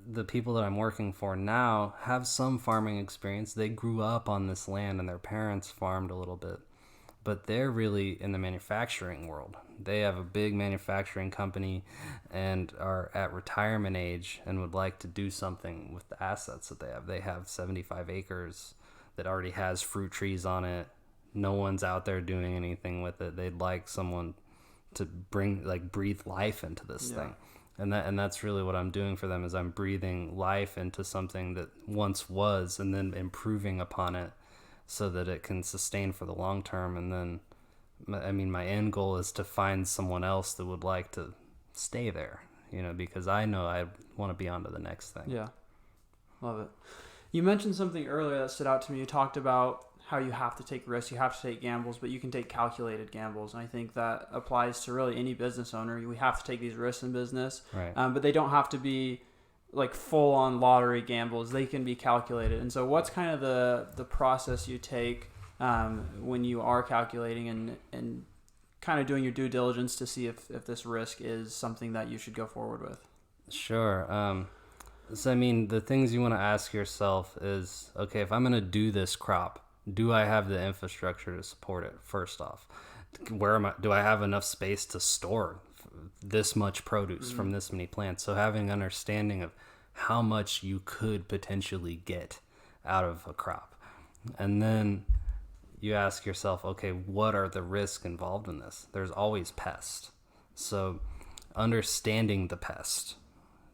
the people that I'm working for now have some farming experience. They grew up on this land and their parents farmed a little bit, but they're really in the manufacturing world. They have a big manufacturing company and are at retirement age and would like to do something with the assets that they have. They have 75 acres that already has fruit trees on it. No one's out there doing anything with it. They'd like someone to breathe life into this thing. And that's really what I'm doing for them, is I'm breathing life into something that once was and then improving upon it so that it can sustain for the long term. And then, my end goal is to find someone else that would like to stay there, because I know I want to be on to the next thing. Yeah. Love it. You mentioned something earlier that stood out to me. You talked about how you have to take risks, you have to take gambles, but you can take calculated gambles. And I think that applies to really any business owner. We have to take these risks in business, right? But they don't have to be like full on lottery gambles. They can be calculated. And so what's kind of the process you take when you are calculating and kind of doing your due diligence to see if this risk is something that you should go forward with? Sure. So, the things you want to ask yourself is, okay, if I'm going to do this crop, do I have the infrastructure to support it? First off, do I have enough space to store this much produce from this many plants? So having an understanding of how much you could potentially get out of a crop. And then you ask yourself, okay, what are the risks involved in this? There's always pests. So understanding the pest,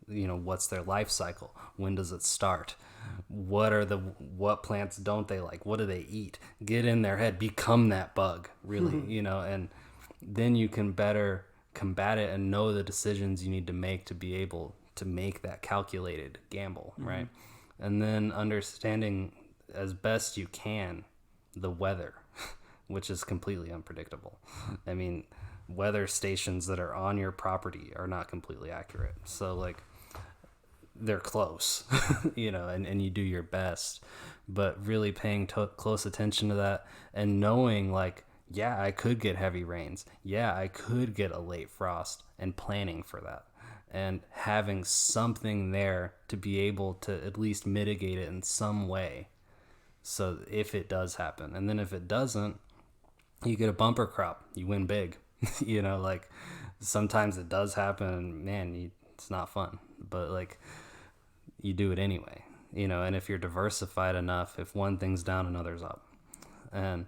what's their life cycle? When does it start? What plants don't they like? What do they eat? Get in their head, become that bug, really, and then you can better combat it and know the decisions you need to make to be able to make that calculated gamble, right? And then understanding as best you can the weather, which is completely unpredictable. I mean, weather stations that are on your property are not completely accurate. So like they're close, and you do your best, but really paying close attention to that and knowing like, yeah, I could get heavy rains. Yeah, I could get a late frost, and planning for that and having something there to be able to at least mitigate it in some way. So if it does happen, and then if it doesn't, you get a bumper crop, you win big. Like sometimes it does happen and man, it's not fun, but like you do it anyway, and if you're diversified enough, if one thing's down, another's up. And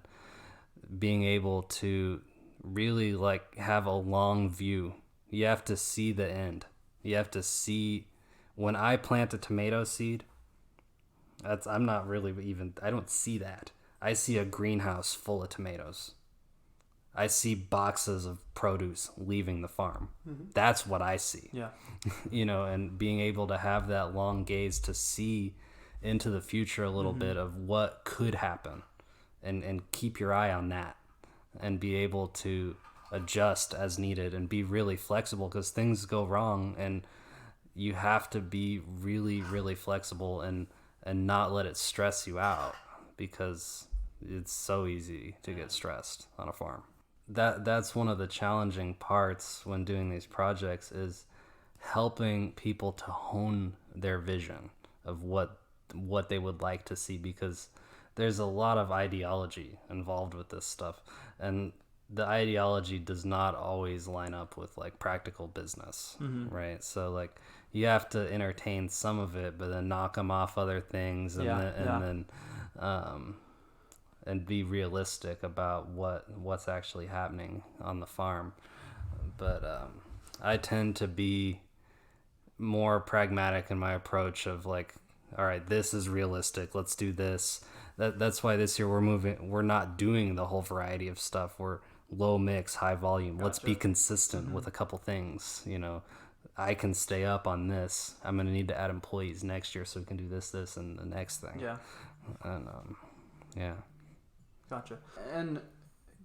being able to really like have a long view, you have to see the end. You have to see, when I plant a tomato seed, I don't see that. I see a greenhouse full of tomatoes. I see boxes of produce leaving the farm. That's what I see. Yeah. And being able to have that long gaze to see into the future a little bit of what could happen and keep your eye on that and be able to adjust as needed and be really flexible, because things go wrong and you have to be really, really flexible and not let it stress you out, because it's so easy to get stressed on a farm. That's one of the challenging parts when doing these projects, is helping people to hone their vision of what they would like to see, because there's a lot of ideology involved with this stuff, and the ideology does not always line up with like practical business, right? So like you have to entertain some of it, but then knock them off other things, and and be realistic about what's actually happening on the farm. But I tend to be more pragmatic in my approach of like, all right, this is realistic, let's do this. That's why this year we're not doing the whole variety of stuff. We're low mix, high volume. Gotcha. Let's be consistent with a couple things. I can stay up on this. I'm going to need to add employees next year so we can do this, and the next thing. Yeah. And yeah. Gotcha. And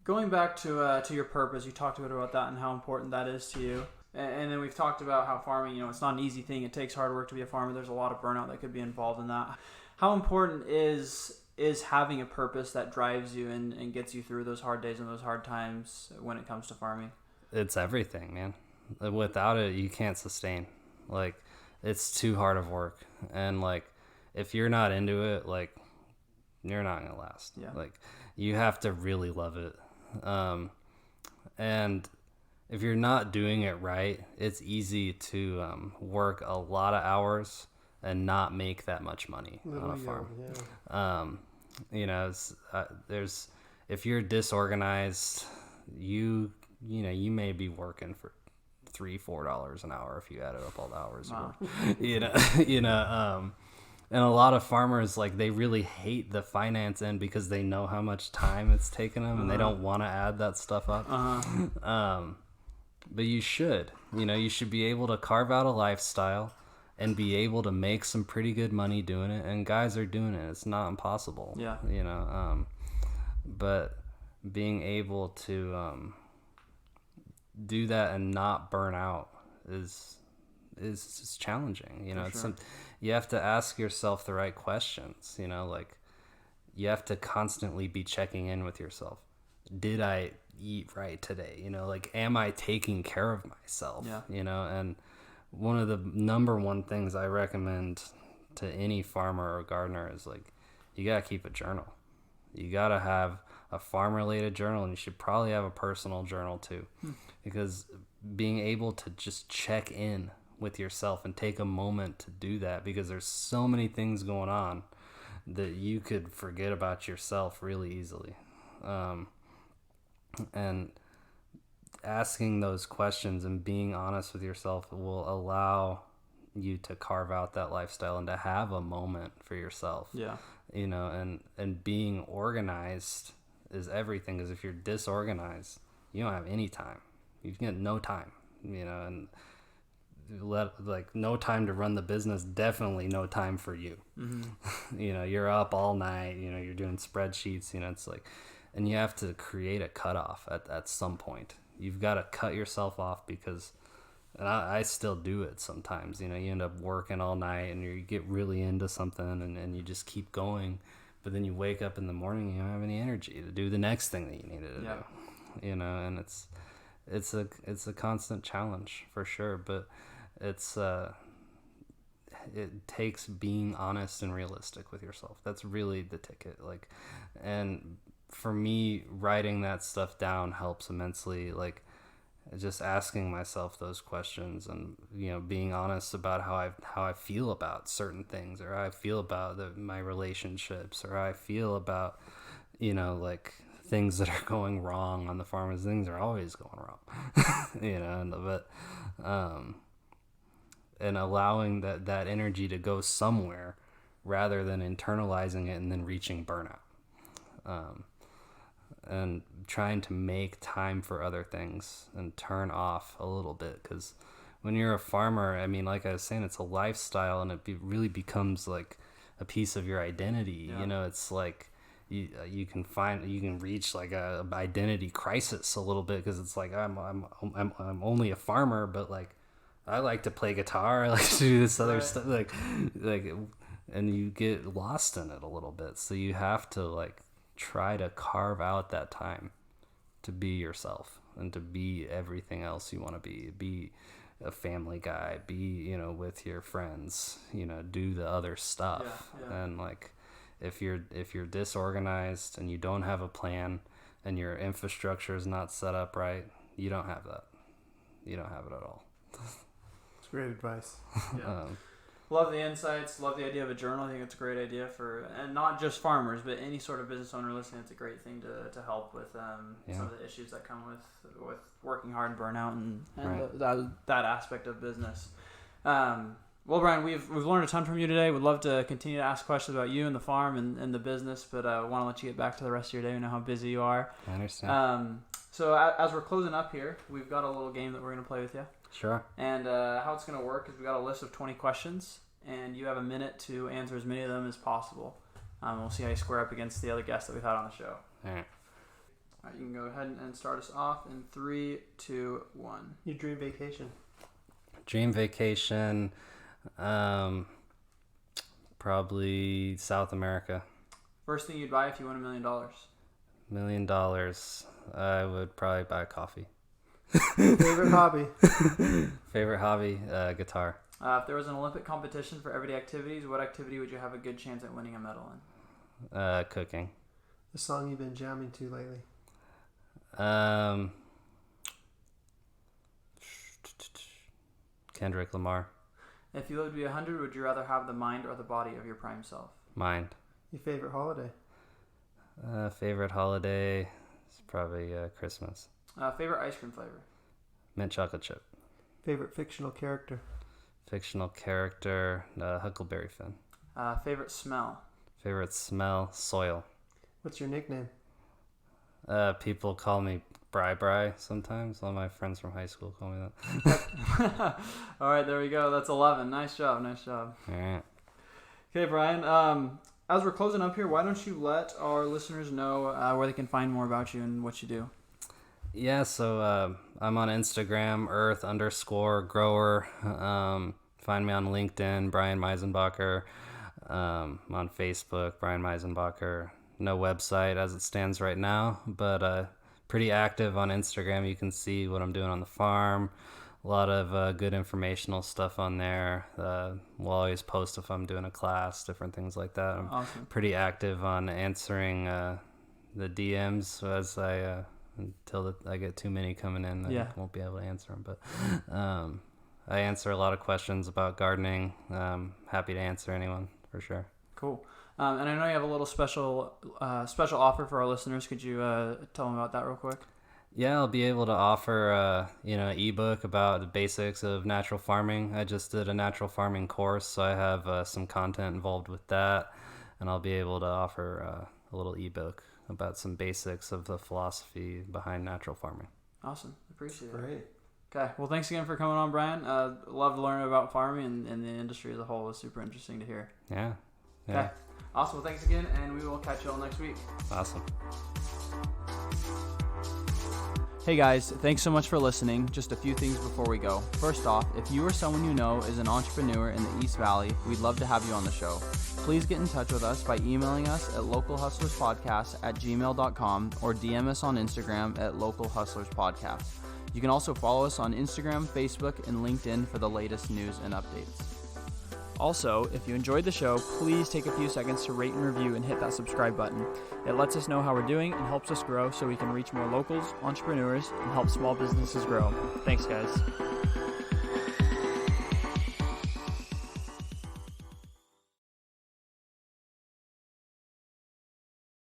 going back to your purpose, you talked a bit about that and how important that is to you. And then we've talked about how farming, it's not an easy thing. It takes hard work to be a farmer. There's a lot of burnout that could be involved in that. How important is having a purpose that drives you and gets you through those hard days and those hard times when it comes to farming? It's everything, man. Without it, you can't sustain. Like, it's too hard of work. And like, if you're not into it, like, you're not going to last. Yeah. Like, you have to really love it. And if you're not doing it right, it's easy to work a lot of hours and not make that much money on a farm. There's, if you're disorganized, you may be working for $3-4 an hour if you added up all the hours. Wow. And a lot of farmers, like, they really hate the finance end because they know how much time it's taken them, and they don't want to add that stuff up. But you should be able to carve out a lifestyle and be able to make some pretty good money doing it. And guys are doing it. It's not impossible. Yeah. But being able to do that and not burn out is challenging. Sure. You have to ask yourself the right questions. Like, you have to constantly be checking in with yourself. Did I eat right today? Like, am I taking care of myself? Yeah. And one of the number one things I recommend to any farmer or gardener is, like, you gotta keep a journal. You gotta have a farm related journal, and you should probably have a personal journal too, because being able to just check in with yourself and take a moment to do that, because there's so many things going on that you could forget about yourself really easily. And asking those questions and being honest with yourself will allow you to carve out that lifestyle and to have a moment for yourself. Yeah. You know, and being organized is everything, because if you're disorganized, you don't have any time. You get no time, you know, and no time to run the business, definitely no time for you. Mm-hmm. You know, you're up all night, you know, you're doing spreadsheets, you know, it's like, and you have to create a cutoff at some point. You've got to cut yourself off, because, and I still do it sometimes, you know, you end up working all night and you get really into something and you just keep going, but then you wake up in the morning and you don't have any energy to do the next thing that you needed to do, you know, and it's a constant challenge for sure, but it takes being honest and realistic with yourself. That's really the ticket. Like, and for me, writing that stuff down helps immensely. Like, just asking myself those questions and, you know, being honest about how I feel about certain things, or how I feel about my relationships, or how I feel about, you know, like things that are going wrong on the farm. As things are always going wrong, you know, and allowing that energy to go somewhere rather than internalizing it and then reaching burnout. And trying to make time for other things and turn off a little bit, because when you're a farmer, I mean, like I was saying, it's a lifestyle, and it really becomes like a piece of your identity. You know, it's like you can reach like a identity crisis a little bit, because it's like I'm only a farmer, but like I like to play guitar, I like to do this other stuff, like and you get lost in it a little bit. So you have to like try to carve out that time to be yourself and to be everything else you want to be a family guy, be, you know, with your friends, you know, do the other stuff. And like if you're disorganized and you don't have a plan and your infrastructure is not set up right, you don't have that. You don't have it at all. It's great advice. Love the insights. Love the idea of a journal. I think it's a great idea and not just farmers, but any sort of business owner listening. It's a great thing to help with some of the issues that come with working hard and burnout and right. that aspect of business. Well, Brian, we've learned a ton from you today. We'd love to continue to ask questions about you and the farm and the business, but I want to let you get back to the rest of your day. We know how busy you are. I understand. So as we're closing up here, we've got a little game that we're going to play with you. Sure. And how it's going to work is we've got a list of 20 questions, and you have a minute to answer as many of them as possible. We'll see how you square up against the other guests that we've had on the show. All right. All right, you can go ahead and start us off in 3, 2, 1. Your dream vacation? Dream vacation, probably South America. First thing you'd buy if you won $1 million? $1 million, I would probably buy coffee. Favorite hobby? Favorite hobby, guitar. If there was an Olympic competition for everyday activities, what activity would you have a good chance at winning a medal in? Cooking. The song you've been jamming to lately? Kendrick Lamar. If you lived to be 100, would you rather have the mind or the body of your prime self? Mind. Your favorite holiday? Favorite holiday is probably Christmas. Favorite ice cream flavor? Mint chocolate chip. Favorite fictional character? Fictional character, Huckleberry Finn. Favorite smell? Favorite smell, soil. What's your nickname? People call me Bri sometimes. All my friends from high school call me that. All right, there we go. That's 11. Nice job. All right. Okay, Brian. As we're closing up here, why don't you let our listeners know where they can find more about you and what you do? Yeah, so I'm on Instagram, earth_grower. Find me on LinkedIn, Brian Maisenbacher. On Facebook, Brian Maisenbacher. No website as it stands right now, but pretty active on Instagram. You can see what I'm doing on the farm. A lot of good informational stuff on there. We'll always post if I'm doing a class, different things like that. I'm awesome. Pretty active on answering the DMs as until I get too many coming in. I won't be able to answer them. But I answer a lot of questions about gardening. Happy to answer anyone for sure. Cool. And I know you have a little special offer for our listeners. Could you tell them about that real quick? Yeah, I'll be able to offer, an ebook about the basics of natural farming. I just did a natural farming course, so I have some content involved with that, and I'll be able to offer a little ebook about some basics of the philosophy behind natural farming. Awesome. Appreciate it. Great. Okay. Well, thanks again for coming on, Brian. Love to learn about farming and the industry as a whole. It was super interesting to hear. Yeah. Okay. Awesome. Well, thanks again, and we will catch you all next week. Awesome. Hey guys, thanks so much for listening. Just a few things before we go. First off, if you or someone you know is an entrepreneur in the East Valley, we'd love to have you on the show. Please get in touch with us by emailing us at localhustlerspodcast@gmail.com or DM us on Instagram at localhustlerspodcast. You can also follow us on Instagram, Facebook, and LinkedIn for the latest news and updates. Also, if you enjoyed the show, please take a few seconds to rate and review and hit that subscribe button. It lets us know how we're doing and helps us grow so we can reach more locals, entrepreneurs, and help small businesses grow. Thanks, guys.